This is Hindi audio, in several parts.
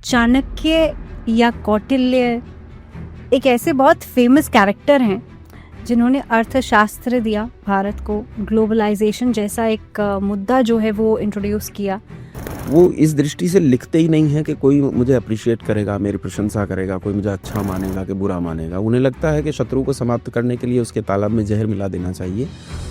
चाणक्य या कौटिल्य एक ऐसे बहुत फेमस कैरेक्टर हैं जिन्होंने अर्थशास्त्र दिया भारत को, ग्लोबलाइजेशन जैसा एक मुद्दा जो है वो इंट्रोड्यूस किया। वो इस दृष्टि से लिखते ही नहीं है कि कोई मुझे अप्रिशिएट करेगा, मेरी प्रशंसा करेगा, कोई मुझे अच्छा मानेगा कि बुरा मानेगा। उन्हें लगता है कि शत्रु को समाप्त करने के लिए उसके तालाब में जहर मिला देना चाहिए,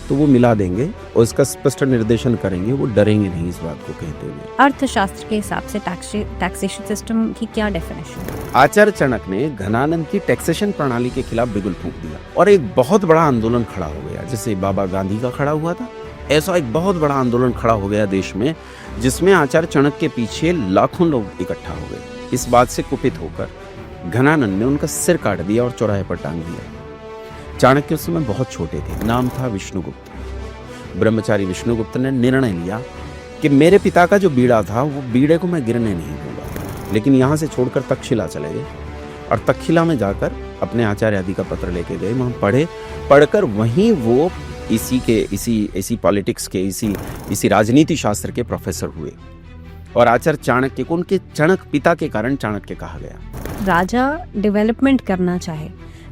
तो वो मिला देंगे और इसका स्पष्ट निर्देशन करेंगे। वो डरेंगे नहीं इस बात को कहते हुए। अर्थशास्त्र के हिसाब से टैक्सेशन सिस्टम की क्या डेफिनेशन? आचार्य चाणक्य ने घनानंद की टैक्सेशन प्रणाली के खिलाफ बिगुल फूंक दिया और एक बहुत बड़ा आंदोलन खड़ा हो गया। जैसे बाबा गांधी का खड़ा हुआ था, ऐसा एक बहुत बड़ा आंदोलन खड़ा हो गया देश में, जिसमें आचार्य चाणक्य के पीछे लाखों लोग इकट्ठा हो गए। इस बात से कुपित होकर घनानंद ने उनका सिर काट दिया और चौराहे पर टांग दिया। चाणक्य उस समय बहुत छोटे थे, नाम था विष्णुगुप्त। ब्रह्मचारी विष्णुगुप्त ने निर्णय लिया कि मेरे पिता का जो बीड़ा था वो बीड़े को मैं गिरने नहीं दूंगा, लेकिन यहाँ से छोड़कर तक्षशिला चले गए और तक्षशिला में जाकर अपने आचार्य आदि का पत्र लेके गए। वहाँ पढ़कर वहीं वो इसी पॉलिटिक्स के इसी राजनीति शास्त्र के प्रोफेसर हुए और आचार्य चाणक्य को उनके चाणक्य पिता के कारण चाणक्य कहा गया। राजा डेवलपमेंट करना चाहे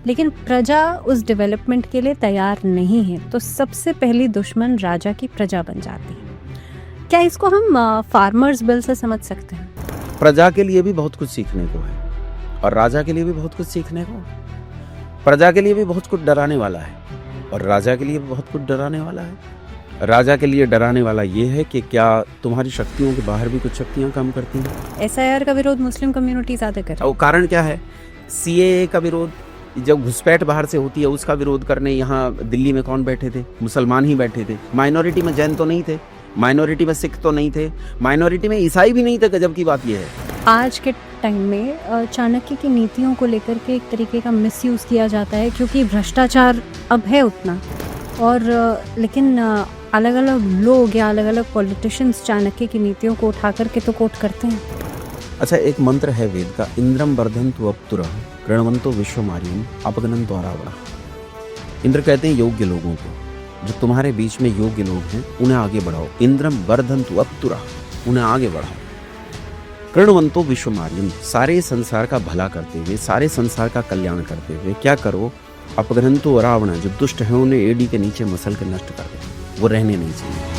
लेकिन प्रजा उस डेवलपमेंट के लिए तैयार नहीं है, तो सबसे पहली दुश्मन राजा की प्रजा बन जाती है। क्या इसको हम फार्मर्स बिल से समझ सकते हैं? प्रजा के लिए भी बहुत कुछ सीखने को है और राजा के लिए भी बहुत कुछ सीखने को। प्रजा के लिए भी बहुत कुछ डराने वाला है और राजा के लिए भी बहुत कुछ डराने वाला है। राजा के लिए डराने वाला ये है कि क्या तुम्हारी शक्तियों के बाहर भी कुछ शक्तियां काम करती हैं। SIR का विरोध मुस्लिम कम्युनिटी ज्यादा कर रही है। कारण क्या है? CAA का विरोध, जब घुसपैठ बाहर से होती है उसका विरोध करने यहाँ दिल्ली में कौन बैठे थे? मुसलमान ही बैठे थे। माइनॉरिटी में जैन तो नहीं थे, माइनॉरिटी में सिख तो नहीं थे, माइनॉरिटी में ईसाई भी नहीं थे। गजब की बात यह है। आज के टाइम में चाणक्य की नीतियों को लेकर के एक तरीके का मिसयूज किया जाता है, क्योंकि भ्रष्टाचार अब है उतना, और लेकिन अलग अलग लोग या अलग अलग पॉलिटिशियंस चाणक्य की नीतियों को उठा करके तो कोट करते हैं। अच्छा, एक मंत्र है वेद का, इंद्रम वर्धन्तु अप्तुरः कृण्वन्तो विश्वमार्यम अपगनन्तो अरावणः। इंद्र कहते हैं योग्य लोगों को, जो तुम्हारे बीच में योग्य लोग हैं उन्हें आगे बढ़ाओ। इंद्रम वर्धन्तु अप्तुरः, उन्हें आगे बढ़ाओ। कृण्वन्तो विश्वमार्यम, सारे संसार का भला करते हुए, सारे संसार का कल्याण करते हुए क्या करो? अपगनन्तो अरावणः, जो दुष्ट हैं उन्हें एड़ी के नीचे मसल के नष्ट कर दो, वो रहने नहीं चाहिए।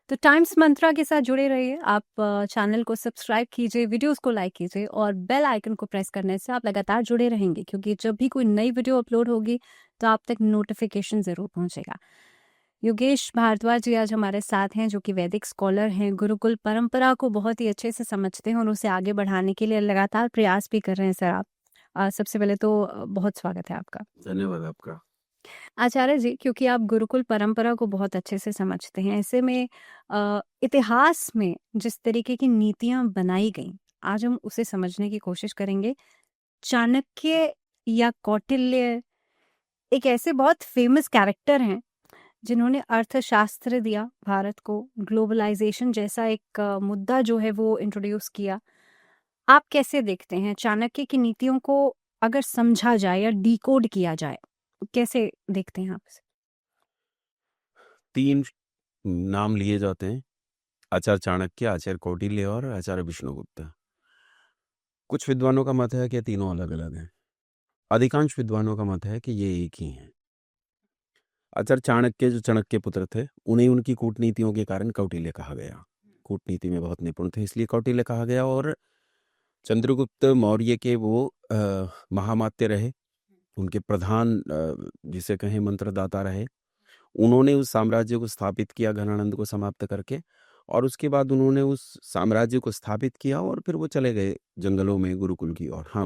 तो टाइम्स मंत्रा के साथ जुड़े रहिए। आप चैनल को सब्सक्राइब कीजिए, वीडियोस को लाइक कीजिए और बेल आइकन को प्रेस करने से आप लगातार जुड़े रहेंगे, क्योंकि जब भी कोई नई वीडियो अपलोड होगी तो आप तक नोटिफिकेशन ज़रूर पहुंचेगा। योगेश भारद्वाज जी आज हमारे साथ हैं, जो कि वैदिक स्कॉलर हैं, गुरुकुल परंपरा को बहुत ही अच्छे से समझते हैं और उसे आगे बढ़ाने के लिए लगातार प्रयास भी कर रहे हैं। सर, आप सबसे पहले तो बहुत स्वागत है आपका। धन्यवाद आपका। आचार्य जी, क्योंकि आप गुरुकुल परंपरा को बहुत अच्छे से समझते हैं, ऐसे में इतिहास में जिस तरीके की नीतियां बनाई गई, आज हम उसे समझने की कोशिश करेंगे। चाणक्य या कौटिल्य एक ऐसे बहुत फेमस कैरेक्टर हैं जिन्होंने अर्थशास्त्र दिया भारत को, ग्लोबलाइजेशन जैसा एक मुद्दा जो है वो इंट्रोड्यूस किया। आप कैसे देखते हैं चाणक्य की नीतियों को, अगर समझा जाए या डिकोड किया जाए, कैसे देखते हैं आप इसे? 3 नाम लिए जाते हैं, आचार्य चाणक्य, आचार्य कौटिल्य और आचार्य विष्णुगुप्त। कुछ विद्वानों का मत है कि तीनों अलग अलग हैं। अधिकांश विद्वानों का मत है कि ये एक ही हैं। आचार्य चाणक्य जो चाणक्य पुत्र थे, उन्हें उनकी कूटनीतियों के कारण कौटिल्य कहा गया। कूटनीति में बहुत निपुण थे, इसलिए कौटिल्य कहा गया। और चंद्रगुप्त मौर्य के वो महामात्य रहे, उनके प्रधान जिसे कहें मंत्रदाता रहे। उन्होंने उस साम्राज्य को स्थापित किया घनानंद को समाप्त करके, और उसके बाद उन्होंने उस साम्राज्य को स्थापित किया और फिर वो चले गए जंगलों में गुरुकुल की ओर। हाँ,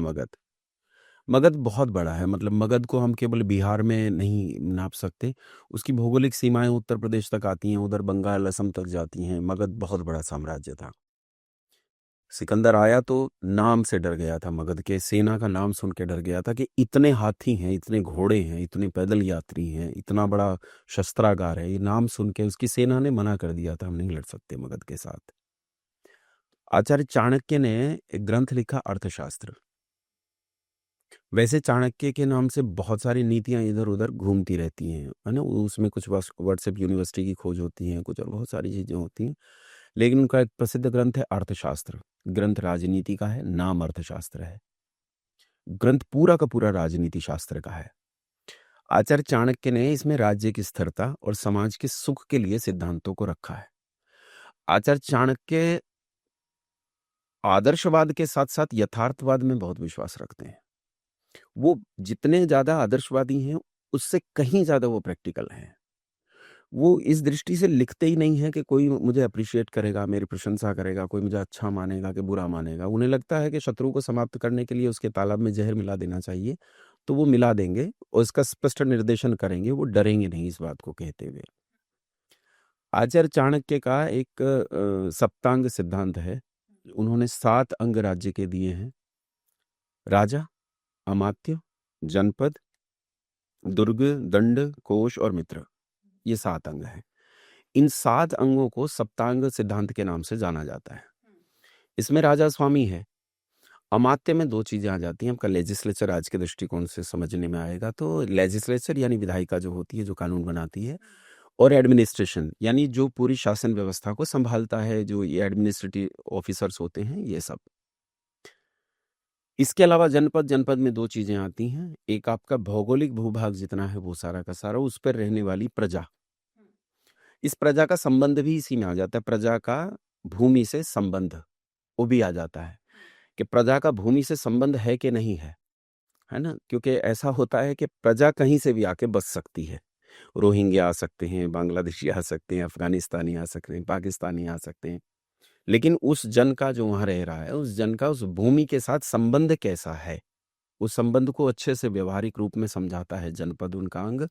मगध बहुत बड़ा है। मतलब मगध को हम केवल बिहार में नहीं नाप सकते, उसकी भौगोलिक सीमाएं उत्तर प्रदेश तक आती हैं, उधर बंगाल असम तक जाती हैं। मगध बहुत बड़ा साम्राज्य था। सिकंदर आया तो नाम से डर गया था, मगध के सेना का नाम सुन के डर गया था कि इतने हाथी हैं, इतने घोड़े हैं, इतने पैदल यात्री हैं, इतना बड़ा शस्त्रागार है। ये नाम सुन के उसकी सेना ने मना कर दिया था, हम नहीं लड़ सकते मगध के साथ। आचार्य चाणक्य ने एक ग्रंथ लिखा, अर्थशास्त्र। वैसे चाणक्य के नाम से बहुत सारी नीतियाँ इधर-उधर घूमती रहती हैं, है ना? उसमें कुछ व्हाट्सएप यूनिवर्सिटी की खोज होती है, कुछ और बहुत सारी चीज़ें होती हैं। लेकिन उनका एक प्रसिद्ध ग्रंथ है अर्थशास्त्र। ग्रंथ राजनीति का है, नाम अर्थशास्त्र है। ग्रंथ पूरा का पूरा राजनीति शास्त्र का है। आचार्य चाणक्य ने इसमें राज्य की स्थिरता और समाज के सुख के लिए सिद्धांतों को रखा है। आचार्य चाणक्य आदर्शवाद के साथ-साथ यथार्थवाद में बहुत विश्वास रखते हैं। वो जितने ज़्यादा आदर्शवादी हैं, उससे कहीं ज़्यादा वो प्रैक्टिकल हैं। वो इस दृष्टि से लिखते ही नहीं हैं कि कोई मुझे एप्रिशिएट करेगा, मेरी प्रशंसा करेगा, कोई मुझे अच्छा मानेगा कि बुरा मानेगा। उन्हें लगता है कि शत्रु को समाप्त करने के लिए उसके तालाब में ज़हर मिला देना चाहिए, तो वो मिला देंगे और इसका स्पष्ट निर्देशन करेंगे, वो डरेंगे नहीं इस बात को कहते हुए। आचार्य चाणक्य का एक सप्तांग सिद्धांत है। उन्होंने 7 अंग राज्य के दिए हैं। राजा, अमात्य, जनपद, दुर्ग, दंड, कोश और मित्र। ये 7 अंग हैं। इन 7 अंगों को सप्तांग सिद्धांत के नाम से जाना जाता है। इसमें राजा स्वामी है। अमात्य में 2 चीज़ें आ जाती हैं। आपका लेजिस्लेचर आज के दृष्टिकोण से समझने में आएगा तो लेजिस्लेचर यानी विधायिका जो होती है, जो कानून बनाती है, और एडमिनिस्ट्रेशन यानी जो पूरी शासन व्यवस्था को संभालता है, जो ये एडमिनिस्ट्रेटिव ऑफिसर्स होते हैं, ये सब। इसके अलावा जनपद, जनपद में 2 चीज़ें आती हैं। एक आपका भौगोलिक भूभाग जितना है वो सारा का सारा, उस पर रहने वाली प्रजा। इस प्रजा का संबंध भी इसी में आ जाता है। प्रजा का भूमि से संबंध, वो भी आ जाता है कि प्रजा का भूमि से संबंध है कि नहीं है ना? क्योंकि ऐसा होता है कि प्रजा कहीं से भी आके बस सकती है। रोहिंग्या आ सकते हैं, बांग्लादेशी आ सकते हैं, अफ़गानिस्तानी आ सकते हैं, पाकिस्तानी आ सकते हैं। लेकिन उस जन का जो वहाँ रह रहा है, उस जन का उस भूमि के साथ संबंध कैसा है? उस संबंध को अच्छे से व्यावहारिक रूप में समझाता है जनपद उनका अंग।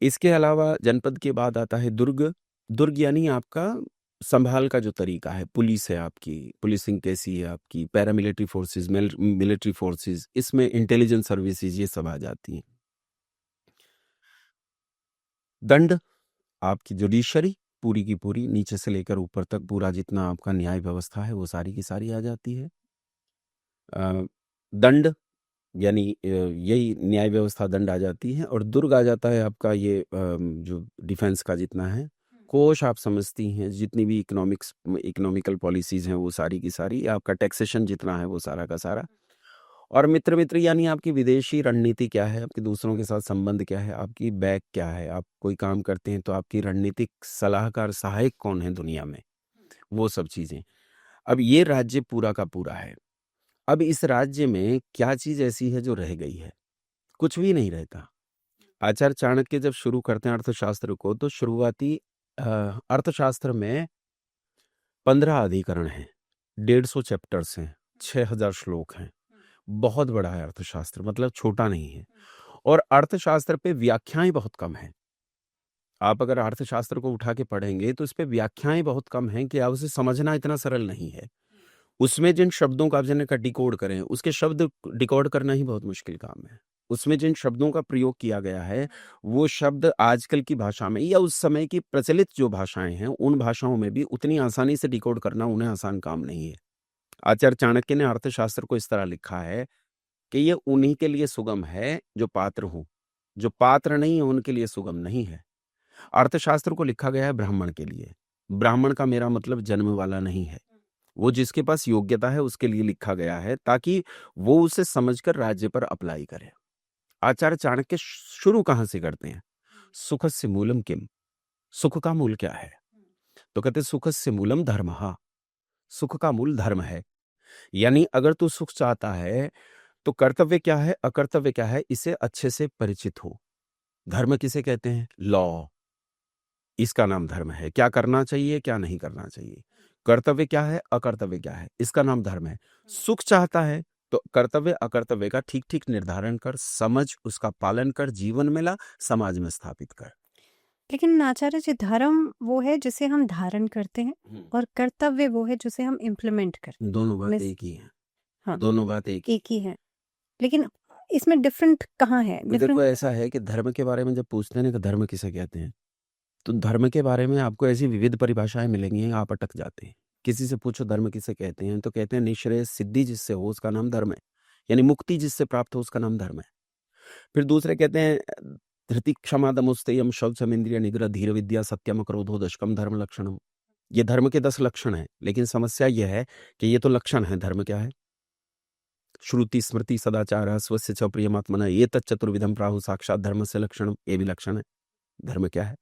इसके अलावा जनपद के बाद आता है दुर्ग। दुर्ग यानी आपका संभाल का जो तरीका है, पुलिस है आपकी, पुलिसिंग कैसी है आपकी, पैरामिलिट्री फोर्सेस, मिलिट्री फोर्सेस, इसमें इंटेलिजेंस सर्विसेज ये सब आ जाती हैं। दंड आपकी जुडिशरी पूरी की पूरी नीचे से लेकर ऊपर तक पूरा जितना आपका न्याय व्यवस्था है वो सारी की सारी आ जाती है। दंड यानी यही न्याय व्यवस्था दंड आ जाती है और दुर्ग आ जाता है आपका ये जो डिफेंस का जितना है। कोष आप समझती हैं जितनी भी इकोनॉमिकल पॉलिसीज हैं वो सारी की सारी, आपका टैक्सेशन जितना है वो सारा का सारा। और मित्र मित्र यानी आपकी विदेशी रणनीति क्या है, आपके दूसरों के साथ संबंध क्या है, आपकी बैक क्या है, आप कोई काम करते हैं तो आपकी रणनीतिक सलाहकार सहायक कौन है दुनिया में, वो सब चीजें। अब ये राज्य पूरा का पूरा है। अब इस राज्य में क्या चीज ऐसी है जो रह गई है? कुछ भी नहीं रहता। आचार्य चाणक्य जब शुरू करते हैं अर्थशास्त्र को तो शुरुआती अर्थशास्त्र में 15 अधिकरण हैं, 150 चैप्टर्स हैं, 6000 श्लोक हैं। बहुत बड़ा है अर्थशास्त्र, मतलब छोटा नहीं है। और अर्थशास्त्र पे व्याख्याएं बहुत कम हैं। आप अगर अर्थशास्त्र को उठा के पढ़ेंगे तो इस पे व्याख्याएं बहुत कम हैं कि आप उसे समझना इतना सरल नहीं है। उसमें जिन शब्दों का आप जिन्हें का डिकोड करें, उसके शब्द डिकोड करना ही बहुत मुश्किल काम है। उसमें जिन शब्दों का प्रयोग किया गया है, वो शब्द आजकल की भाषा में या उस समय की प्रचलित जो भाषाएं हैं, उन भाषाओं में भी उतनी आसानी से डिकोड करना उन्हें आसान काम नहीं है। आचार्य चाणक्य ने अर्थशास्त्र को इस तरह लिखा है कि ये उन्हीं के लिए सुगम है जो पात्र हों, जो पात्र नहीं है उनके लिए सुगम नहीं है। अर्थशास्त्र को लिखा गया है ब्राह्मण के लिए। ब्राह्मण का मेरा मतलब जन्म वाला नहीं है, वो जिसके पास योग्यता है उसके लिए लिखा गया है ताकि वो उसे समझकर राज्य पर अप्लाई करे। आचार्य चाणक्य शुरू कहां से करते हैं? सुखस्य मूलम किम, सुख का मूल क्या है? तो कहते सुखस्य मूलम धर्मः, सुख का मूल धर्म है। यानी अगर तू सुख चाहता है तो कर्तव्य क्या है, अकर्तव्य क्या है, इसे अच्छे से परिचित हो। धर्म किसे कहते हैं? लॉ, इसका नाम धर्म है। क्या करना चाहिए, क्या नहीं करना चाहिए। कर्तव्य क्या है, अकर्तव्य क्या है, इसका नाम धर्म है। सुख चाहता है तो कर्तव्य अकर्तव्य का ठीक ठीक निर्धारण कर, समझ, उसका पालन कर, जीवन में ला, समाज में स्थापित कर। लेकिन आचार्य जी, धर्म वो है जिसे हम धारण करते हैं और कर्तव्य वो है जिसे हम इम्प्लीमेंट करते हैं। दोनों बात एक ही है। हाँ, दोनों बात एक एक ही है, लेकिन इसमें डिफरेंट कहाँ है? देखो डिफरेंट ऐसा है कि धर्म के बारे में जब पूछते हैं ना कि धर्म किसे कहते हैं, तो धर्म के बारे में आपको ऐसी विविध परिभाषाएं मिलेंगी, आप अटक जाते हैं। किसी से पूछो धर्म किसे कहते हैं तो कहते हैं निःश्रेयस सिद्धि जिससे हो उसका नाम धर्म है। यानी मुक्ति जिससे प्राप्त हो उसका नाम धर्म है। फिर दूसरे कहते हैं धृति क्षमा दमोस्तेयम शौचम इंद्रिय निग्रह धीर विद्या सत्यम क्रोधो दशकम धर्म लक्षणम। ये धर्म के 10 लक्षण हैं, लेकिन समस्या यह है कि ये तो लक्षण है, धर्म क्या है? श्रुति स्मृति सदाचार स्वस्य च प्रियमात्मना ये तत्चतुर्विधम प्राहु साक्षात धर्म से लक्षणम, ये भी लक्षण है। धर्म क्या है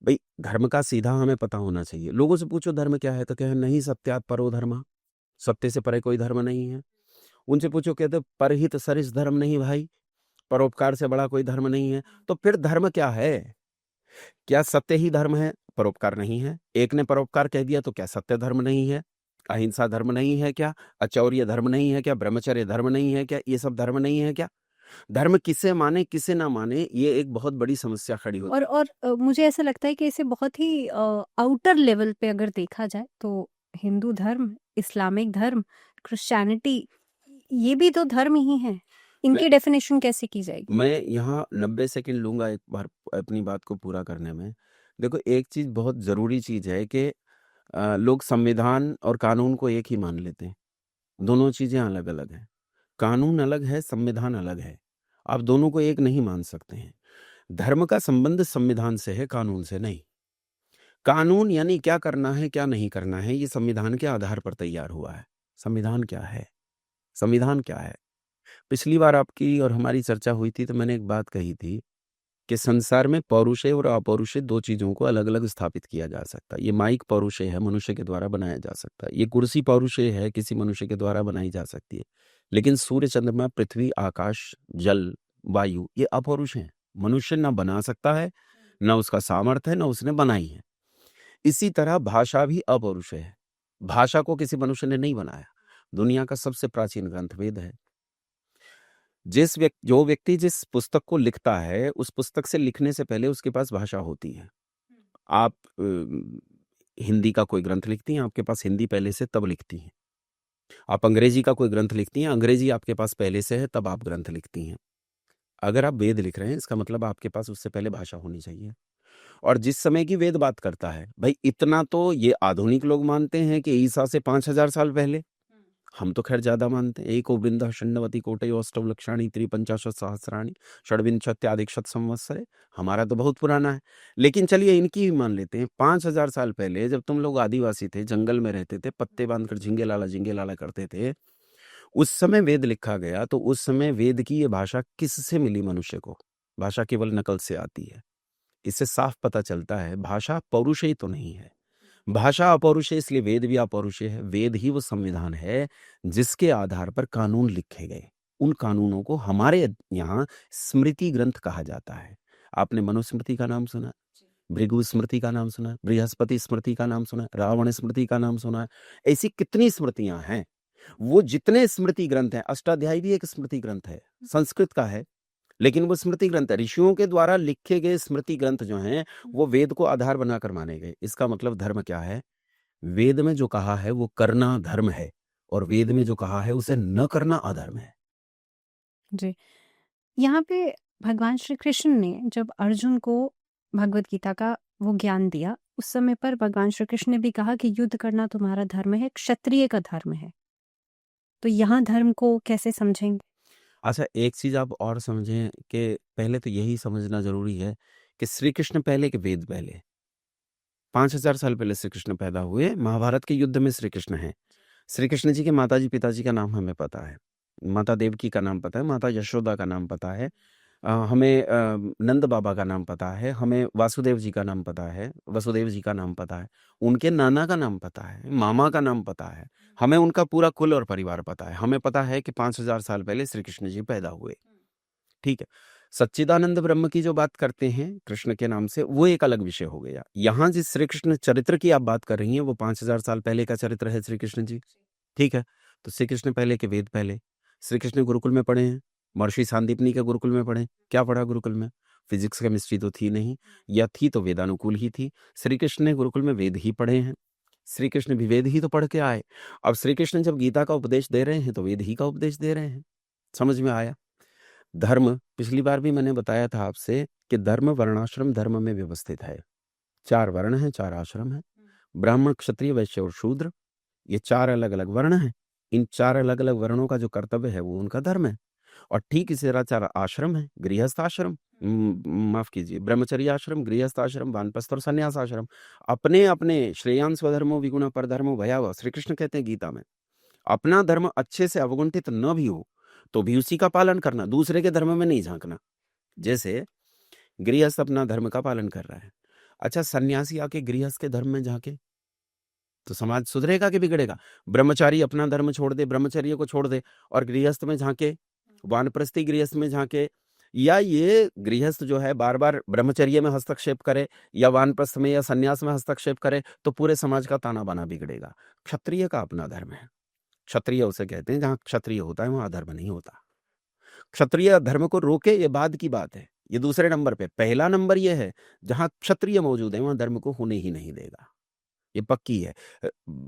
भाई? धर्म का सीधा हमें पता होना चाहिए। लोगों से पूछो धर्म क्या है तो कहे नहीं सत्यात परो धर्म, सत्य से परे कोई धर्म नहीं है। उनसे पूछो कहते परहित सरिस धर्म नहीं भाई, परोपकार से बड़ा कोई धर्म नहीं है। तो फिर धर्म क्या है? क्या सत्य ही धर्म है? परोपकार नहीं है। एक ने परोपकार कह दिया तो क्या सत्य धर्म नहीं है? अहिंसा धर्म नहीं है क्या? अचौर्य धर्म नहीं है क्या? ब्रह्मचर्य धर्म नहीं है क्या? ये सब धर्म नहीं है क्या? धर्म किसे माने किसे ना माने, ये एक बहुत बड़ी समस्या खड़ी होती है। और मुझे ऐसा लगता है कि इसे बहुत ही आउटर लेवल पे अगर देखा जाए तो हिंदू धर्म, इस्लामिक धर्म, क्रिश्चियनिटी, ये भी तो धर्म ही है। इनकी डेफिनेशन कैसे की जाएगी? मैं यहाँ 90 सेकंड लूंगा एक बार अपनी बात को पूरा करने में। देखो, एक चीज बहुत जरूरी चीज है कि लोग संविधान और कानून को एक ही मान लेते हैं। दोनों चीजें अलग अलग हैं। कानून अलग है, संविधान अलग है। आप दोनों को एक नहीं मान सकते हैं। धर्म का संबंध संविधान से है, कानून से नहीं। कानून यानी क्या करना है क्या नहीं करना है, ये संविधान के आधार पर तैयार हुआ है। संविधान क्या है? संविधान क्या है? पिछली बार आपकी और हमारी चर्चा हुई थी तो मैंने एक बात कही थी कि संसार में पौरुषेय और अपौरुषेय 2 चीजों को अलग अलग स्थापित किया जा सकता है। ये माइक पौरुषेय है, मनुष्य के द्वारा बनाया जा सकता है। ये कुर्सी पौरुषेय है, किसी मनुष्य के द्वारा बनाई जा सकती है। लेकिन सूर्य, चंद्रमा, पृथ्वी, आकाश, जल, वायु ये अपौरुष हैं। मनुष्य ना बना सकता है, ना उसका सामर्थ्य है, ना उसने बनाई है। इसी तरह भाषा भी अपौरुषेय है। भाषा को किसी मनुष्य ने नहीं बनाया। दुनिया का सबसे प्राचीन ग्रंथ वेद है। जो व्यक्ति जिस पुस्तक को लिखता है, उस पुस्तक से लिखने से पहले उसके पास भाषा होती है। आप हिंदी का कोई ग्रंथ लिखती हैं, आपके पास हिंदी पहले से तब लिखती हैं। आप अंग्रेजी का कोई ग्रंथ लिखती हैं, अंग्रेजी आपके पास पहले से है तब आप ग्रंथ लिखती हैं। अगर आप वेद लिख रहे हैं, इसका मतलब आपके पास उससे पहले भाषा होनी चाहिए। और जिस समय की वेद बात करता है भाई, इतना तो ये आधुनिक लोग मानते हैं कि ईसा से 5000 साल पहले। हम तो खैर ज्यादा मानते हैं। एको वृंदा षण्णवती कोटयो अष्टौ लक्षाणी त्रिपंचाशत सहस्राणी षड्विंशत्याधिक संवत्सरे। हमारा तो बहुत पुराना है, लेकिन चलिए इनकी भी मान लेते हैं। 5000 साल पहले जब तुम लोग आदिवासी थे, जंगल में रहते थे, पत्ते बांधकर झिंगे लाला करते थे, उस समय वेद लिखा गया। तो उस समय वेद की ये भाषा किससे मिली मनुष्य को? भाषा केवल नकल से आती है। इससे साफ पता चलता है भाषा पौरुषेय तो नहीं है। भाषा अपौरुषेय, इसलिए वेद भी अपौरुषेय है। वेद ही वो संविधान है जिसके आधार पर कानून लिखे गए। उन कानूनों को हमारे यहाँ स्मृति ग्रंथ कहा जाता है। आपने मनुस्मृति का नाम सुना, भृगु स्मृति का नाम सुना, बृहस्पति स्मृति का नाम सुना, रावण स्मृति का नाम सुना। ऐसी कितनी स्मृतियां हैं। वो जितने स्मृति ग्रंथ हैं, अष्टाध्यायी भी एक स्मृति ग्रंथ है, संस्कृत का है, लेकिन वो स्मृति ग्रंथ है। ऋषियों के द्वारा लिखे गए स्मृति ग्रंथ जो हैं वो वेद को आधार बनाकर माने गए। इसका मतलब धर्म क्या है? वेद में जो कहा है वो करना धर्म है, और वेद में जो कहा है उसे न करना अधर्म है। जी, यहाँ पे भगवान श्री कृष्ण ने जब अर्जुन को भगवत गीता का वो ज्ञान दिया, उस समय पर भगवान श्री कृष्ण ने भी कहा कि युद्ध करना तुम्हारा धर्म है, क्षत्रिय का धर्म है। तो यहाँ धर्म को कैसे समझेंगे? अच्छा, एक चीज आप और समझें कि पहले तो यही समझना जरूरी है कि श्री कृष्ण पहले कि वेद पहले। 5000 साल पहले श्री कृष्ण पैदा हुए। महाभारत के युद्ध में श्री कृष्ण हैं। श्री कृष्ण जी के माताजी पिताजी का नाम हमें पता है। माता देवकी का नाम पता है, माता यशोदा का नाम पता है, हमें नंद बाबा का नाम पता है, हमें वासुदेव जी का नाम पता है, वसुदेव जी का नाम पता है, उनके नाना का नाम पता है, मामा का नाम पता है, हमें उनका पूरा कुल और परिवार पता है। हमें पता है कि 5000 साल पहले श्री कृष्ण जी पैदा हुए। ठीक है। सच्चिदानंद ब्रह्म की जो बात करते हैं कृष्ण के नाम से, वो एक अलग विषय हो गया। यहाँ जिस श्री कृष्ण चरित्र की आप बात कर रही हैं वो 5000 साल पहले का चरित्र है श्री कृष्ण जी। ठीक है। तो श्री कृष्ण पहले के वेद पहले। श्री कृष्ण गुरुकुल में पढ़े हैं, महर्षि सांदीपनी के गुरुकुल में पढ़े। क्या पढ़ा गुरुकुल में? फिजिक्स केमिस्ट्री तो थी नहीं, या थी तो वेदानुकूल ही थी। श्री कृष्ण ने गुरुकुल में वेद ही पढ़े हैं। श्री कृष्ण भी वेद ही तो पढ़ के आए। अब श्री कृष्ण जब गीता का उपदेश दे रहे हैं तो वेद ही का उपदेश दे रहे हैं। समझ में आया? धर्म, पिछली बार भी मैंने बताया था आपसे कि धर्म वर्णाश्रम धर्म में व्यवस्थित है। 4 वर्ण हैं, 4 आश्रम हैं। ब्राह्मण, क्षत्रिय, वैश्य और शूद्र, ये 4 अलग अलग वर्ण हैं। इन 4 अलग-अलग वर्णों का जो कर्तव्य है वो उनका धर्म है। और ठीक इसी तरह 4 आश्रम हैं, गृहस्थ आश्रम, माफ़ कीजिए, ब्रह्मचर्य आश्रम, गृहस्थ आश्रम, वानप्रस्थ और सन्यास आश्रम। अपने-अपने श्रेयान् स्वधर्मो विगुणः परधर्मो भयावह, श्री कृष्ण कहते हैं गीता में। अपना धर्म अच्छे से अवगुंठित न भी हो, तो भी उसी का पालन करना, दूसरे के धर्म में नहीं झाँकना। जैसे गृहस्थ अपना धर्म का पालन कर रहा है। अच्छा, सन्यासी आके गृहस्थ के धर्म में झाँके, तो समाज सुधरेगा कि बिगड़ेगा? ब्रह्मचारी अपना धर्म छोड़ दे, ब्रह्मचर्य को छोड़ दे और गृहस्थ में झाँके, वानप्रस्थी गृहस्थ में झाँके, या ये गृहस्थ जो है बार-बार ब्रह्मचर्य में हस्तक्षेप करे या वानप्रस्थ में या सन्यास में हस्तक्षेप करे, तो पूरे समाज का ताना-बाना बिगड़ेगा। क्षत्रिय का अपना धर्म है। क्षत्रिय उसे कहते हैं जहाँ क्षत्रिय होता है वहाँ अधर्म नहीं होता। क्षत्रिय धर्म को रोके ये बाद की बात है, ये दूसरे नंबर पे। पहला नंबर ये है जहाँ क्षत्रिय मौजूद है वहाँ धर्म को होने ही नहीं देगा, ये पक्की है।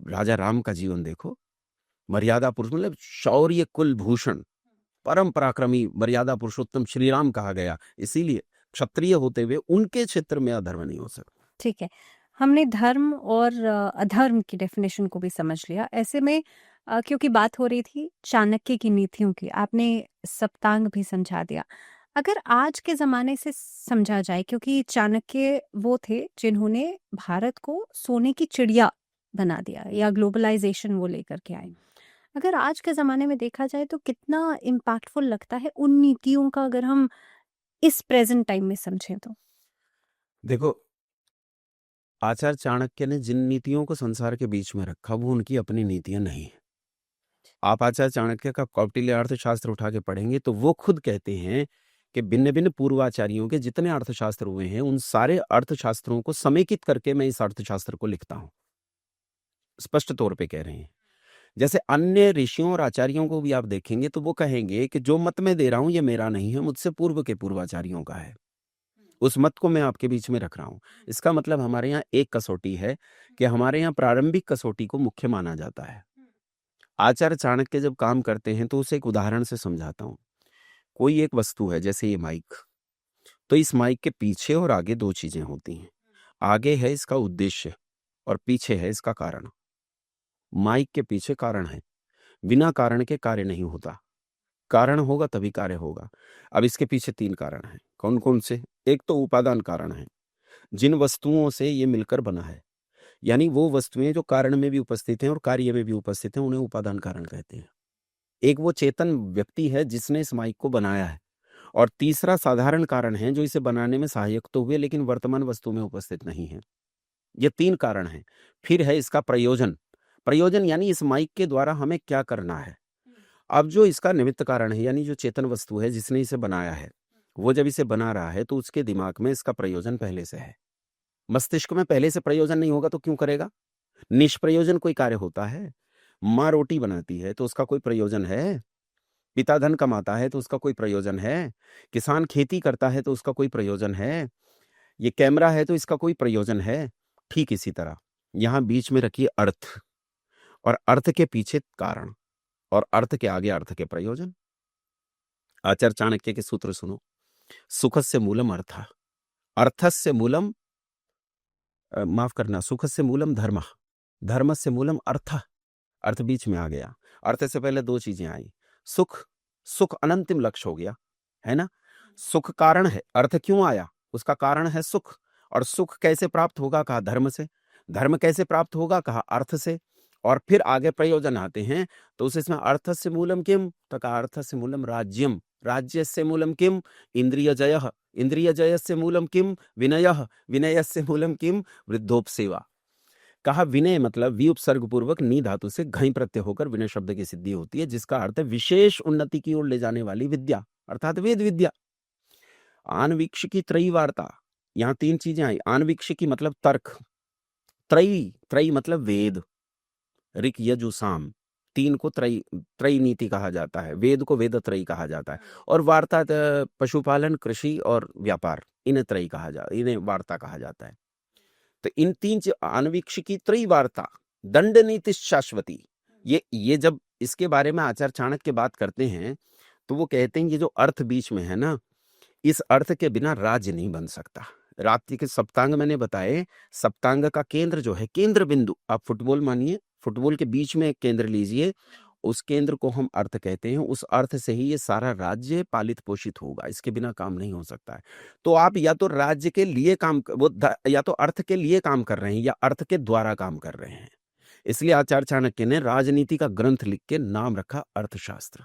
राजा राम का जीवन देखो, मर्यादा पुरुष मतलब शौर्य कुल भूषण, परम पराक्रमी मर्यादा पुरुषोत्तम श्री राम कहा गया, इसीलिए क्षत्रिय होते हुए उनके क्षेत्र में अधर्म नहीं हो सकता। ठीक है, हमने धर्म और अधर्म की डेफिनेशन को भी समझ लिया। ऐसे में क्योंकि बात हो रही थी चाणक्य की नीतियों की, आपने सप्तांग भी समझा दिया। अगर आज के ज़माने से समझा जाए, क्योंकि चाणक्य वो थे जिन्होंने भारत को सोने की चिड़िया बना दिया या ग्लोबलाइजेशन वो लेकर के आए। अगर आज के ज़माने में देखा जाए तो कितना इम्पैक्टफुल लगता है उन नीतियों का, अगर हम इस प्रेज़ेंट टाइम में समझें तो? देखो, आचार्य चाणक्य ने जिन नीतियों को संसार के बीच में रखा वो उनकी अपनी नीतियां नहीं है। आप आचार्य चाणक्य का कौटिल्य अर्थशास्त्र उठा के पढ़ेंगे तो वो खुद कहते हैं कि भिन्न-भिन्न पूर्वाचार्यों के जितने अर्थशास्त्र हुए हैं उन सारे अर्थशास्त्रों को समेकित करके मैं इस अर्थशास्त्र को लिखता हूँ। स्पष्ट तौर पे कह रहे हैं। जैसे अन्य ऋषियों और आचार्यों को भी आप देखेंगे तो वो कहेंगे कि जो मत मैं दे रहा हूँ ये मेरा नहीं है, मुझसे पूर्व के पूर्वाचार्यों का है। उस मत को मैं आपके बीच में रख रहा हूँ। इसका मतलब हमारे यहाँ एक कसौटी है कि हमारे यहाँ प्रारंभिक कसौटी को मुख्य माना जाता है। आचार्य चाणक्य जब काम करते हैं तो उसे एक उदाहरण से समझाता हूँ। कोई एक वस्तु है, जैसे ये माइक, तो इस माइक के पीछे और आगे 2 चीजें होती हैं। आगे है इसका उद्देश्य और पीछे है इसका कारण। माइक के पीछे कारण है, बिना कारण के कार्य नहीं होता। कारण होगा तभी कार्य होगा। अब इसके पीछे 3 कारण हैं। कौन-कौन से? एक तो उपादान कारण है, जिन वस्तुओं से ये मिलकर बना है। यानी वो वस्तुएं जो कारण में भी उपस्थित हैं और कार्य में भी उपस्थित हैं, उन्हें उपादान कारण कहते हैं। एक वो चेतन व्यक्ति है जिसने इस माइक को बनाया है, और तीसरा साधारण कारण है जो इसे बनाने में सहायक तो हुए लेकिन वर्तमान वस्तु में उपस्थित नहीं है। ये 3 कारण हैं। फिर है इसका प्रयोजन। प्रयोजन यानी इस माइक के द्वारा हमें क्या करना है। अब जो इसका निमित्त कारण है यानी जो चेतन वस्तु है जिसने इसे बनाया है, वो जब इसे बना रहा है तो उसके दिमाग में इसका प्रयोजन पहले से है। मस्तिष्क में पहले से प्रयोजन नहीं होगा तो क्यों करेगा? निष्प्रयोजन कोई कार्य होता है? माँ रोटी बनाती है तो उसका कोई प्रयोजन है? पिता धन कमाता है तो उसका कोई प्रयोजन है? किसान खेती करता है तो उसका कोई प्रयोजन है? ये कैमरा है तो इसका कोई प्रयोजन है? ठीक इसी तरह यहाँ बीच में रखिए अर्थ, और अर्थ के पीछे कारण, और अर्थ के आगे अर्थ के प्रयोजन। आचार्य चाणक्य के सूत्र सुनो। सुखस्य मूलम अर्थः, अर्थस्य मूलम माफ करना, सुखस्य मूलम धर्मः, धर्मस्य मूलम अर्थः। अर्थ बीच में आ गया। अर्थ से पहले 2 चीजें आई। सुख, सुख अनंतिम लक्ष्य हो गया, है ना? सुख कारण है। अर्थ क्यों आया? उसका कारण है सुख। और सुख कैसे प्राप्त होगा? कहा धर्म से। धर्म कैसे प्राप्त होगा? कहा अर्थ से। और फिर आगे प्रयोजन आते हैं तो उस इसमें अर्थस्य मूलम किम? तो कहा अर्थस्य मूलम राज्यम, राज्यस्य मूलम किम? इंद्रियजयः, इंद्रियजयस्य मूलम किम? विनयः, विनयस्य मूलम किम? वृद्धोपसेवा। कहा विनय मतलब वी उपसर्ग पूर्वक नी धातु से घई प्रत्यय होकर विनय शब्द की सिद्धि होती है, जिसका अर्थ है विशेष उन्नति की ओर ले जाने वाली विद्या, अर्थात वेद विद्या। आन्वीक्षिकी त्रयी वार्ता, यहाँ 3 चीजें आई। आन्वीक्षिकी मतलब तर्क, त्रयी, त्रयी मतलब वेद, ऋक यजु साम, 3 को त्रयी नीति कहा जाता है, वेद को वेद त्रयी कहा जाता है, और वार्ता पशुपालन, कृषि और व्यापार, इन्हें त्रयी कहा जाता, इन्हें वार्ता कहा जाता है। तो इन 3 आन्वीक्षिकी त्रयी वार्ता, दंड नीति शाश्वती, ये जब इसके बारे में आचार्य चाणक्य बात करते हैं तो वो कहते हैं ये जो अर्थ बीच में है ना, इस अर्थ के बिना राज्य नहीं बन सकता। रात्रि के सप्तांग मैंने बताए, सप्तांग का केंद्र जो है, केंद्र बिंदु, आप फुटबॉल मानिए, फुटबॉल के बीच में एक केंद्र लीजिए उस केंद्र को हम अर्थ कहते हैं, उस अर्थ से ही ये सारा राज्य पालित पोषित होगा, इसके बिना काम नहीं हो सकता है। तो आप या तो राज्य के लिए या तो अर्थ के लिए काम कर रहे हैं या अर्थ के द्वारा काम कर रहे हैं। इसलिए आचार्य चाणक्य ने राजनीति का ग्रंथ लिख के नाम रखा अर्थशास्त्र।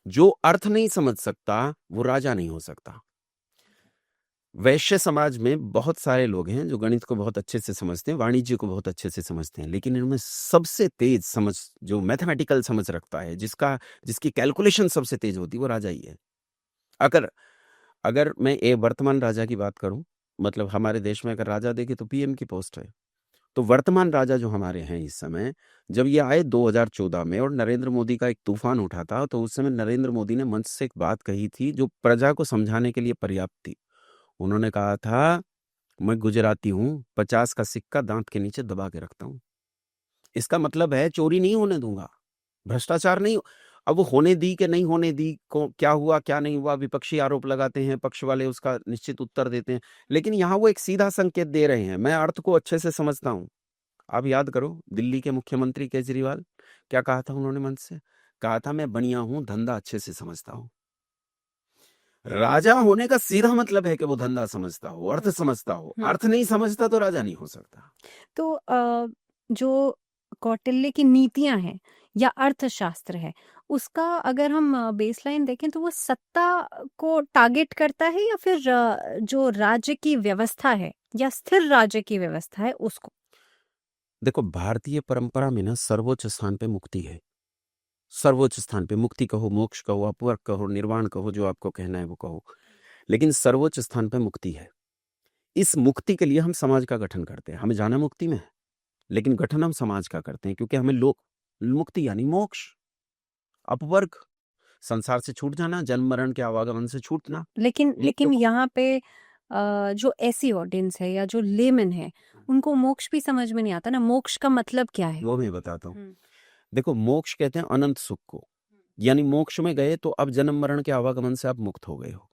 जो अर्थ नहीं समझ सकता वो राजा नहीं हो सकता। वैश्य समाज में बहुत सारे लोग हैं जो गणित को बहुत अच्छे से समझते हैं, वाणिज्य को बहुत अच्छे से समझते हैं, लेकिन इनमें सबसे तेज समझ, जो मैथमेटिकल समझ रखता है, जिसकी कैलकुलेशन सबसे तेज होती है, वो राजा ही है। अगर मैं वर्तमान राजा की बात करूं, मतलब हमारे देश में अगर राजा देखे तो पीएम की पोस्ट है। तो वर्तमान राजा जो हमारे हैं इस समय, जब ये आए 2014 में और नरेंद्र मोदी का एक तूफान उठा था, तो उस समय नरेंद्र मोदी ने मंच से एक बात कही थी जो प्रजा को समझाने के लिए पर्याप्त थी। उन्होंने कहा था, मैं गुजराती हूं, 50 का सिक्का दांत के नीचे दबा के रखता हूं। इसका मतलब है चोरी नहीं होने दूंगा, भ्रष्टाचार नहीं। अब वो होने दी कि नहीं होने दी, को क्या हुआ क्या नहीं हुआ, विपक्षी आरोप लगाते हैं, पक्ष वाले उसका निश्चित उत्तर देते हैं, लेकिन यहाँ वो एक सीधा संकेत दे रहे हैं। मैं अर्थ को अच्छे से समझता हूं। आप याद करो, दिल्ली के मुख्यमंत्री केजरीवाल, क्या कहा था उन्होंने मंच से? कहा था, मैं बढ़िया हूं, धंधा अच्छे से समझता हूं। राजा होने का सीधा मतलब है कि वो धंधा समझता हो, अर्थ समझता हो। अर्थ नहीं समझता तो राजा नहीं हो सकता। तो जो कौटिल्य की नीतियां हैं या अर्थशास्त्र है, उसका अगर हम बेसलाइन देखें तो वो सत्ता को टारगेट करता है या फिर जो राज्य की व्यवस्था है या स्थिर राज्य की व्यवस्था है उसको? देखो, भारतीय परंपरा में ना सर्वोच्च स्थान पे मुक्ति है। सर्वोच्च स्थान पे मुक्ति कहो, मोक्ष कहो, अपवर्ग कहो, निर्वाण कहो, जो आपको कहना है वो कहो, लेकिन सर्वोच्च स्थान पे मुक्ति है। इस मुक्ति के लिए हम समाज का गठन करते हैं। हमें जाना मुक्ति में है, लेकिन गठन हम समाज का करते हैं, क्योंकि हमें लोक मुक्ति यानी मोक्ष, अपवर्ग, संसार से छूट जाना, जन्म मरण के आवागमन से छूटना। लेकिन यहाँ पे जो ऐसी ऑडियंस है या जो लेमन है, उनको मोक्ष भी समझ में नहीं आता ना, मोक्ष का मतलब क्या है? वो मैं बताता हूँ। देखो, मोक्ष कहते हैं अनंत सुख को, यानी मोक्ष में गए तो अब जन्म मरण के आवागमन से आप मुक्त हो गए हो।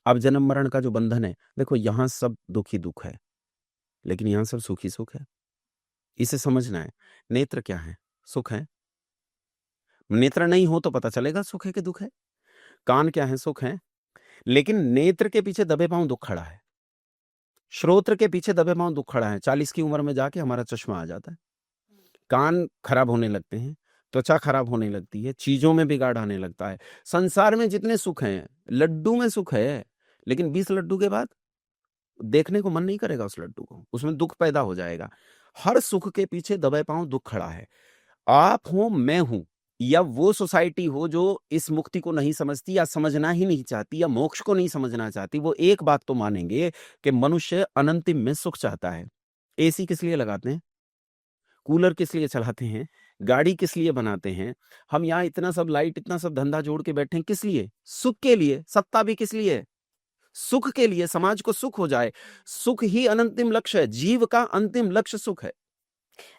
अब जन्म मरण का जो बंधन है, देखो यहाँ सब दुख ही दुख है, लेकिन यहाँ सब सुख ही सुख है। इसे समझना है। नेत्र क्या है? सुख है। नेत्र नहीं हो तो पता चलेगा सुख है कि दुख है। कान क्या है? सुख है। लेकिन नेत्र के पीछे दबे पांव दुख खड़ा है, श्रोत्र के पीछे दबे पांव दुख खड़ा है। 40 की उम्र में जाके हमारा चश्मा आ जाता है, कान खराब होने लगते हैं, त्वचा खराब होने लगती है, चीजों में बिगाड़ आने लगता है। संसार में जितने सुख हैं, लड्डू में सुख है, लेकिन 20 लड्डू के बाद देखने को मन नहीं करेगा उस लड्डू को, उसमें दुख पैदा हो जाएगा। हर सुख के पीछे दबे पांव दुख खड़ा है। आप हो, मैं हूं, या वो सोसाइटी हो जो इस मुक्ति को नहीं समझती या समझना ही नहीं चाहती या मोक्ष को नहीं समझना चाहती, वो एक बात तो मानेंगे कि मनुष्य अनंतिम में सुख चाहता है। एसी किस लिए लगाते हैं? कूलर किस लिए चलाते हैं? गाड़ी किस लिए बनाते हैं? हम यहाँ इतना सब लाइट, इतना सब धंधा जोड़ के बैठे हैं, किस लिए? सुख के लिए। सत्ता भी किस लिए? सुख के लिए, समाज को सुख हो जाए। सुख ही अंतिम लक्ष्य है, जीव का अंतिम लक्ष्य सुख है।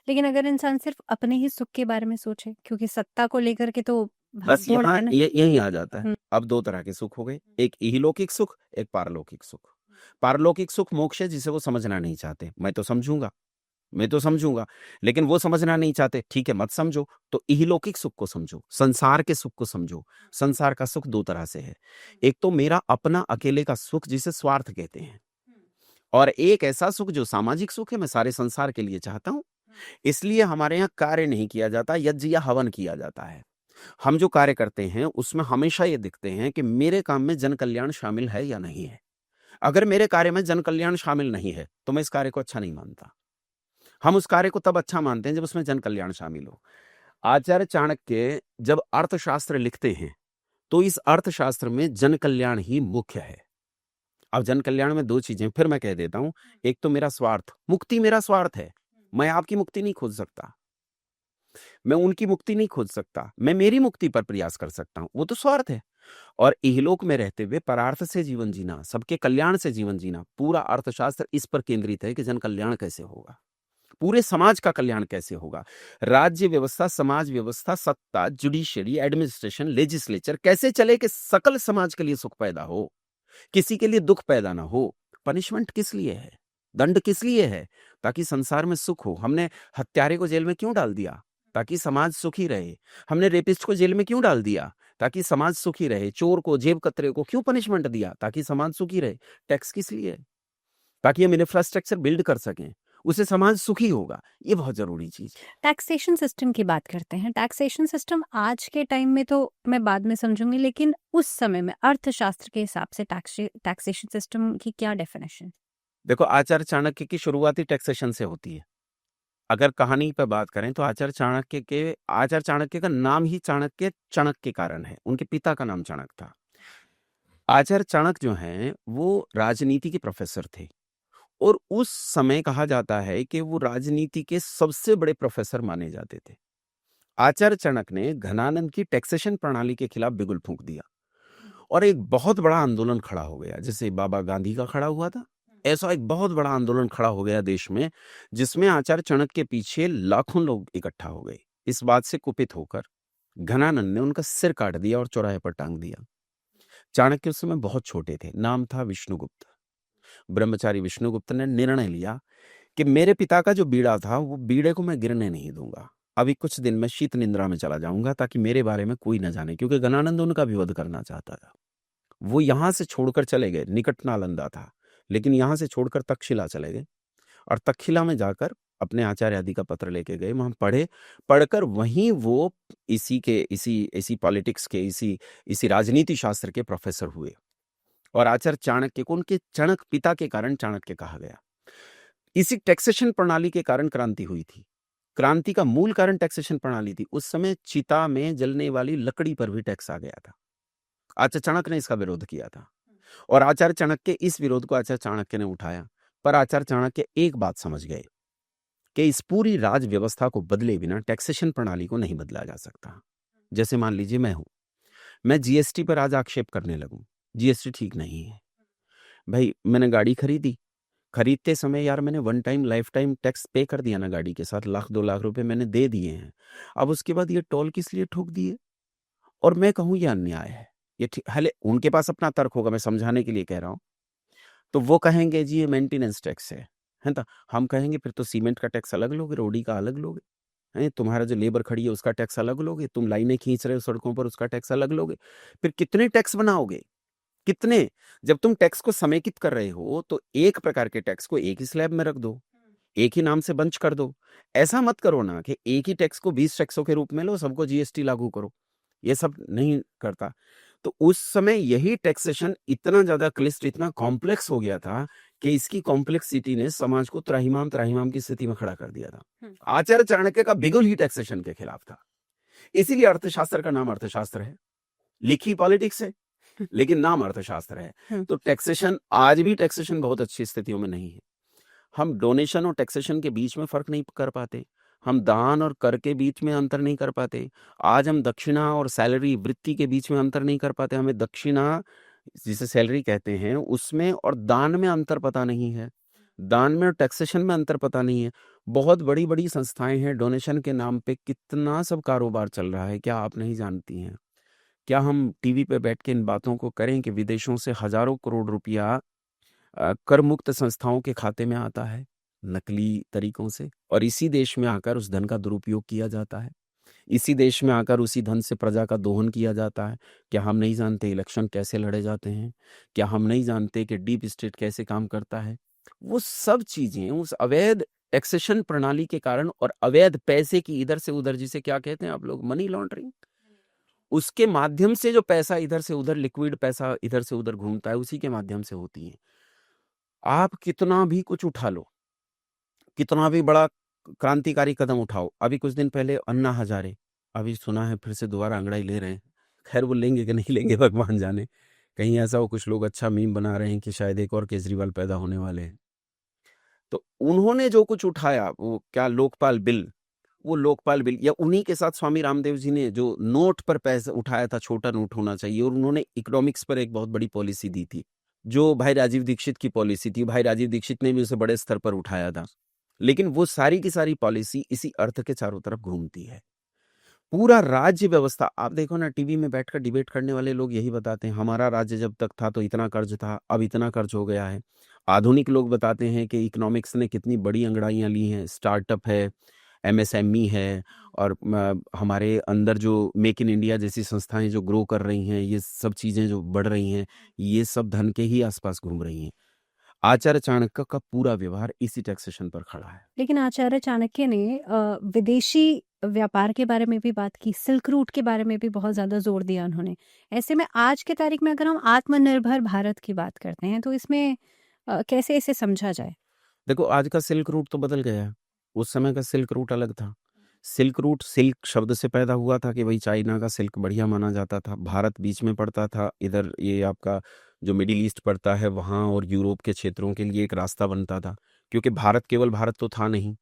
लेकिन अगर इंसान सिर्फ अपने ही सुख के बारे में सोचे, क्योंकि सत्ता को लेकर के तो बस भागदौड़ यहाँ है ना। यही आ जाता है। अब दो तरह के सुख हो गए, एक इहलौकिक सुख, एक पारलौकिक सुख। पारलौकिक सुख मोक्ष है, जिसे वो समझना नहीं चाहते। मैं तो समझूंगा, लेकिन वो समझना नहीं चाहते। ठीक है, मत समझो, तो इहलौकिक सुख को समझो, संसार के सुख को समझो। संसार का सुख दो तरह से है, एक तो मेरा अपना अकेले का सुख जिसे स्वार्थ कहते हैं, और एक ऐसा सुख जो सामाजिक सुख है, मैं सारे संसार के लिए चाहता हूं। इसलिए हमारे यहाँ कार्य नहीं किया जाता, यज्ञ या हवन किया जाता है। हम जो कार्य करते हैं उसमें हमेशा ये दिखते हैं कि मेरे काम में जन कल्याण शामिल है या नहीं है। अगर मेरे कार्य में जन कल्याण शामिल नहीं है तो मैं इस कार्य को अच्छा नहीं मानता। हम उस कार्य को तब अच्छा मानते हैं जब उसमें जन कल्याण शामिल हो। आचार्य चाणक्य जब अर्थशास्त्र लिखते हैं तो इस अर्थशास्त्र में जन कल्याण ही मुख्य है। अब जन कल्याण में दो चीजें फिर मैं कह देता हूं, एक तो मेरा स्वार्थ, मुक्ति मेरा स्वार्थ है। मैं आपकी मुक्ति नहीं खोज सकता, मैं उनकी मुक्ति नहीं खोज सकता, मैं मेरी मुक्ति पर प्रयास कर सकता हूं, वो तो स्वार्थ है। और इहलोक में रहते हुए परार्थ से जीवन जीना, सबके कल्याण से जीवन जीना, पूरा अर्थशास्त्र इस पर केंद्रित है कि जन कल्याण कैसे होगा, पूरे समाज का कल्याण कैसे होगा। राज्य व्यवस्था, समाज व्यवस्था, सत्ता, जुडिशियरी, एडमिनिस्ट्रेशन, लेजिस्लेचर कैसे चले कि सकल समाज के लिए सुख पैदा हो, किसी के लिए दुख पैदा ना हो। पनिशमेंट किस लिए है? दंड किस लिए है? ताकि संसार में सुख हो। हमने हत्यारे को जेल में क्यों डाल दिया? ताकि समाज सुखी रहे। हमने रेपिस्ट को जेल में क्यों डाल दिया? ताकि समाज सुखी रहे। चोर को, जेब कतरे को क्यों पनिशमेंट दिया? ताकि समाज सुखी रहे। टैक्स किस लिए? ताकि हम इंफ्रास्ट्रक्चर बिल्ड कर सकें, उससे समाज सुखी होगा। ये बहुत जरूरी चीज है। टैक्सेशन सिस्टम की बात करते हैं। टैक्सेशन सिस्टम आज के टाइम में तो मैं बाद में समझूंगी, लेकिन उस समय में अर्थशास्त्र के हिसाब से टैक्सेशन सिस्टम की क्या डेफिनेशन? देखो, आचार्य चाणक्य की शुरुआती टैक्सेशन से होती है। अगर कहानी पर बात करें तो आचार्य चाणक्य का नाम ही चाणक्य के कारण है। उनके पिता का नाम चाणक्य था। आचार्य चाणक्य जो हैं वो राजनीति के प्रोफेसर थे, और उस समय कहा जाता है कि वो राजनीति के सबसे बड़े प्रोफेसर माने जाते थे। आचार्य चाणक्य ने घनानंद की टैक्सेशन प्रणाली के खिलाफ बिगुल फूंक दिया, और एक बहुत बड़ा आंदोलन खड़ा हो गया, जैसे बाबा गांधी का खड़ा हुआ था। ऐसा एक बहुत बड़ा आंदोलन खड़ा हो गया देश में, जिसमें आचार्य चाणक्य के पीछे लाखों लोग इकट्ठा हो गए। इस बात से कुपित होकर घनानंद ने उनका सिर काट दिया और चौराहे पर टांग दिया। चाणक्य उस समय बहुत छोटे थे, नाम था विष्णुगुप्त। ब्रह्मचारी विष्णुगुप्त ने निर्णय लिया कि मेरे पिता का जो बीड़ा था, वो बीड़े को मैं गिरने नहीं दूंगा। अभी कुछ दिन मैं शीत निद्रा में चला जाऊंगा, ताकि मेरे बारे में कोई न जाने, क्योंकि घनानंद उनका विरोध करना चाहता था। वो यहां से छोड़कर चले गए, निकट नालंदा था, लेकिन यहां से छोड़कर तक्षशिला चले गए, और तक्षशिला में जाकर अपने आचार्य आदि का पत्र लेके गए। वहां पढ़कर वहीं वो इसी पॉलिटिक्स के, इसी राजनीति शास्त्र के प्रोफेसर हुए। और आचार्य चाणक्य को उनके चाणक्य पिता के कारण चाणक्य कहा गया। इसी टैक्सेशन प्रणाली के कारण क्रांति हुई थी। क्रांति का मूल कारण टैक्सेशन प्रणाली थी। उस समय चिता में जलने वाली लकड़ी पर भी टैक्स आ गया था। आचार्य चाणक्य ने इसका विरोध किया था, और आचार्य चाणक्य इस विरोध को आचार्य चाणक्य ने उठाया। पर आचार्य चाणक्य एक बात समझ गए कि इस पूरी राज व्यवस्था को बदले बिना टैक्सेशन प्रणाली को नहीं बदला जा सकता। जैसे मान लीजिए मैं जीएसटी पर आज आक्षेप करने लगूं, जीएसटी ठीक नहीं है। भाई, मैंने गाड़ी खरीदते समय यार मैंने one time life time tax पे कर दिया ना, गाड़ी के साथ 1,00,000-2,00,000 रुपए मैंने दे दिए हैं। अब उसके बाद ये टोल किस लिए ठोक दिए? और मैं कहूं ये अन्याय है, ये ठीक। हाले उनके पास अपना तर्क होगा, मैं समझाने के लिए कह रहा हूं। तो वो कहेंगे जी ये मेंटेनेंस टैक्स है ना? हम कहेंगे फिर तो सीमेंट का टैक्स अलग लोगे, रोडी का अलग लोगे, हैं? तुम्हारा जो लेबर खड़ी है उसका टैक्स अलग लोगे, तुम लाइनें खींच रहे हो सड़कों पर उसका टैक्स अलग लोगे। फिर कितने टैक्स बनाओगे? कितने? जब तुम टैक्स को समेकित कर रहे हो तो एक प्रकार के टैक्स को एक ही स्लैब में रख दो, एक ही नाम से बंच कर दो। ऐसा मत करो ना कि एक ही टैक्स को 20 टैक्सों के रूप में लो, सबको जीएसटी लागू करो। ये सब नहीं करता। तो उस समय यही टैक्सेशन इतना ज्यादा क्लिष्ट, इतना कॉम्प्लेक्स हो गया था कि इसकी कॉम्प्लेक्सिटी ने समाज को त्राहिमाम की स्थिति में खड़ा कर दिया था। आचार्य चाणक्य का बिगुल ही टैक्सेशन के खिलाफ था। इसीलिए अर्थशास्त्र का नाम अर्थशास्त्र है। लिखी पॉलिटिक्स है, लेकिन नाम अर्थशास्त्र है। तो टैक्सेशन, आज भी टैक्सेशन बहुत अच्छी स्थितियों में नहीं है। हम डोनेशन और टैक्सेशन के बीच में फर्क नहीं कर पाते, हम दान और कर के बीच में अंतर नहीं कर पाते। आज हम दक्षिणा और सैलरी वृत्ति के बीच में अंतर नहीं कर पाते। हमें दक्षिणा, जिसे सैलरी कहते हैं, उसमें और दान में अंतर पता नहीं है। दान में और टैक्सेशन में अंतर पता नहीं है। बहुत बड़ी बड़ी संस्थाएं हैं, डोनेशन के नाम पे कितना सब कारोबार चल रहा है, क्या आप नहीं जानती हैं? क्या हम टीवी पे बैठ के इन बातों को करें कि विदेशों से हजारों करोड़ रुपया कर मुक्त संस्थाओं के खाते में आता है नकली तरीकों से, और इसी देश में आकर उस धन का दुरुपयोग किया जाता है। इसी देश में आकर उसी धन से प्रजा का दोहन किया जाता है। क्या हम नहीं जानते इलेक्शन कैसे लड़े जाते हैं? क्या हम नहीं जानते कि डीप स्टेट कैसे काम करता है? वो सब चीजें उस अवैध टैक्सेशन प्रणाली के कारण, और अवैध पैसे की इधर से उधर, जिसे क्या कहते हैं आप लोग, मनी लॉन्ड्रिंग, उसके माध्यम से जो पैसा इधर से उधर, लिक्विड पैसा इधर से उधर घूमता है, उसी के माध्यम से होती है। आप कितना भी कुछ उठा लो, कितना भी बड़ा क्रांतिकारी कदम उठाओ। अभी कुछ दिन पहले अन्ना हजारे, अभी सुना है फिर से दोबारा अंगड़ाई ले रहे हैं। खैर वो लेंगे कि नहीं लेंगे भगवान जाने। कहीं ऐसा हो, कुछ लोग अच्छा मीम बना रहे हैं कि शायद एक और केजरीवाल पैदा होने वाले हैं। तो उन्होंने जो कुछ उठाया, वो क्या लोकपाल बिल, वो लोकपाल बिल, या उन्हीं के साथ स्वामी रामदेव जी ने जो नोट पर पैसा उठाया था, छोटा नोट होना चाहिए, और उन्होंने इकोनॉमिक्स पर एक बहुत बड़ी पॉलिसी दी थी, जो भाई राजीव दीक्षित की पॉलिसी थी। भाई राजीव दीक्षित ने भी उसे बड़े स्तर पर उठाया था। लेकिन वो सारी की सारी पॉलिसी इसी अर्थ के चारों तरफ घूमती है। पूरा राज्य व्यवस्था, आप देखो ना, टीवी में बैठकर डिबेट करने वाले लोग यही बताते हैं, हमारा राज्य जब तक था तो इतना कर्ज था, अब इतना कर्ज हो गया है। आधुनिक लोग बताते हैं कि इकोनॉमिक्स ने कितनी बड़ी अंगड़ाइयां ली हैं, स्टार्टअप है, एमएसएमई है और हमारे अंदर जो मेक इन इंडिया जैसी संस्थाएं जो ग्रो कर रही हैं, ये सब चीज़ें जो बढ़ रही हैं, ये सब धन के ही आसपास घूम रही हैं। आचार्य चाणक्य का पूरा व्यवहार इसी टैक्सेशन पर खड़ा है। लेकिन आचार्य चाणक्य ने विदेशी व्यापार के बारे में भी बात की, सिल्क रूट के बारे में भी बहुत ज़्यादा ज़ोर दिया उन्होंने। ऐसे में आज के तारीख में अगर हम आत्मनिर्भर भारत की बात करते हैं, तो इसमें कैसे इसे समझा जाए? देखो, आज का सिल्क रूट तो बदल गया है। उस समय का सिल्क रूट अलग था। सिल्क रूट सिल्क शब्द से पैदा हुआ था कि भाई चाइना का सिल्क बढ़िया माना जाता था। भारत बीच में पड़ता था। इधर ये आपका जो मिडिल ईस्ट पड़ता है वहाँ और यूरोप के क्षेत्रों के लिए एक रास्ता बनता था। क्योंकि भारत केवल भारत तो था नहीं।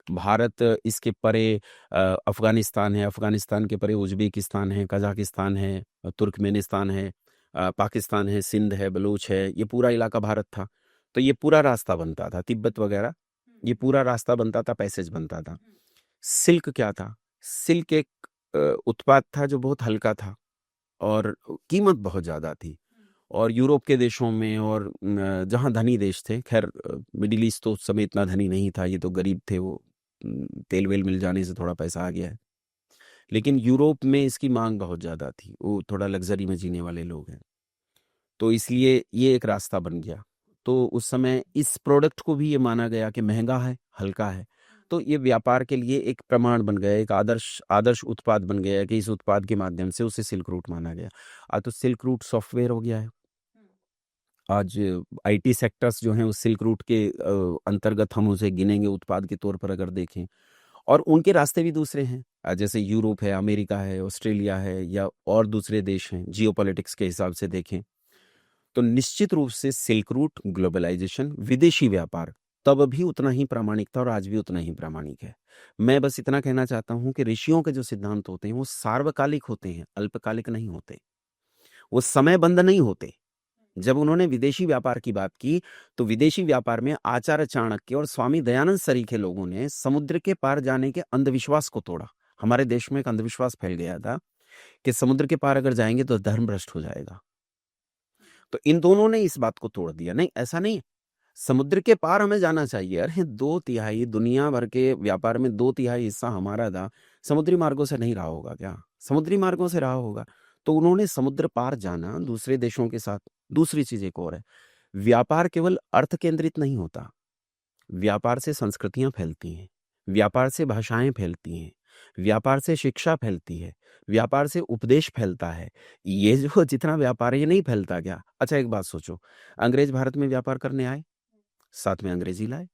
भारत इसके परे अफ़गानिस्तान है, अफ़गानिस्तान के परे उज़्बेकिस्तान है, कज़ाकिस्तान है, तुर्कमेनिस्तान है, पाकिस्तान है, सिंध है, बलूच है, ये पूरा इलाका भारत था। तो ये पूरा रास्ता बनता था, तिब्बत वगैरह, ये पूरा रास्ता बनता था, पैसेज बनता था। सिल्क क्या था? सिल्क एक उत्पाद था जो बहुत हल्का था और कीमत बहुत ज़्यादा थी। और यूरोप के देशों में और जहाँ धनी देश थे, खैर मिडिल ईस्ट तो उस समय इतना धनी नहीं था, ये तो गरीब थे, वो तेल वेल मिल जाने से थोड़ा पैसा आ गया है। लेकिन यूरोप में इसकी मांग बहुत ज़्यादा थी, वो थोड़ा लग्जरी में जीने वाले लोग हैं, तो इसलिए ये एक रास्ता बन गया। तो उस समय इस प्रोडक्ट को भी ये माना गया कि महंगा है, हल्का है, तो ये व्यापार के लिए एक प्रमाण बन गया, एक आदर्श आदर्श उत्पाद बन गया कि इस उत्पाद के माध्यम से उसे सिल्क रूट माना गया। आज तो सिल्क रूट सॉफ्टवेयर हो गया है। आज आईटी सेक्टर्स जो हैं उस सिल्क रूट के अंतर्गत हम उसे गिनेंगे उत्पाद के तौर पर अगर देखें, और उनके रास्ते भी दूसरे हैं। जैसे यूरोप है, अमेरिका है, ऑस्ट्रेलिया है या और दूसरे देश हैं, जियोपॉलिटिक्स के हिसाब से देखें तो निश्चित रूप से सिल्क रूट, ग्लोबलाइजेशन, विदेशी व्यापार तब भी उतना ही प्रामाणिक था और आज भी उतना ही प्रामाणिक है। मैं बस इतना कहना चाहता हूं कि ऋषियों के जो सिद्धांत होते हैं वो सार्वकालिक होते हैं, अल्पकालिक नहीं होते, वो समयबद्ध नहीं होते। जब उन्होंने विदेशी व्यापार की बात की तो विदेशी व्यापार में आचार्य चाणक्य और स्वामी दयानंद सरीखे लोगों ने समुद्र के पार जाने के अंधविश्वास को तोड़ा। हमारे देश में एक अंधविश्वास फैल गया था कि समुद्र के पार अगर जाएंगे तो धर्म भ्रष्ट हो जाएगा, तो इन दोनों ने इस बात को तोड़ दिया। नहीं, ऐसा नहीं है, समुद्र के पार हमें जाना चाहिए। अरे 2/3 दुनिया भर के व्यापार में 2/3 हिस्सा हमारा था, समुद्री मार्गों से नहीं रहा होगा क्या? समुद्री मार्गों से रहा होगा। तो उन्होंने समुद्र पार जाना दूसरे देशों के साथ। दूसरी चीज एक और है, व्यापार केवल अर्थ केंद्रित नहीं होता, व्यापार से संस्कृतियां फैलती हैं, व्यापार से भाषाएं फैलती हैं, व्यापार से शिक्षा फैलती है, व्यापार से उपदेश फैलता है। ये जो जितना व्यापार है ये नहीं फैलता क्या? अच्छा एक बात सोचो, अंग्रेज भारत में व्यापार करने आए, साथ में अंग्रेजी लाए।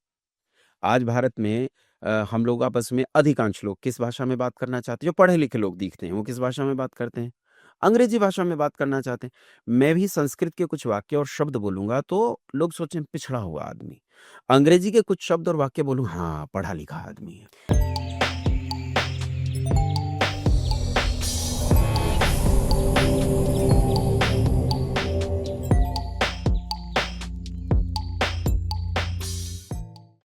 आज भारत में हम लोग आपस में अधिकांश लोग किस भाषा में बात करना चाहते हैं? जो पढ़े लिखे लोग दिखते हैं वो किस भाषा में बात करते हैं? अंग्रेजी भाषा में बात करना चाहते हैं। मैं भी संस्कृत के कुछ वाक्य और शब्द बोलूंगा तो लोग सोचें पिछड़ा हुआ आदमी, अंग्रेजी के कुछ शब्द और वाक्य बोलूं, हाँ पढ़ा लिखा आदमी है।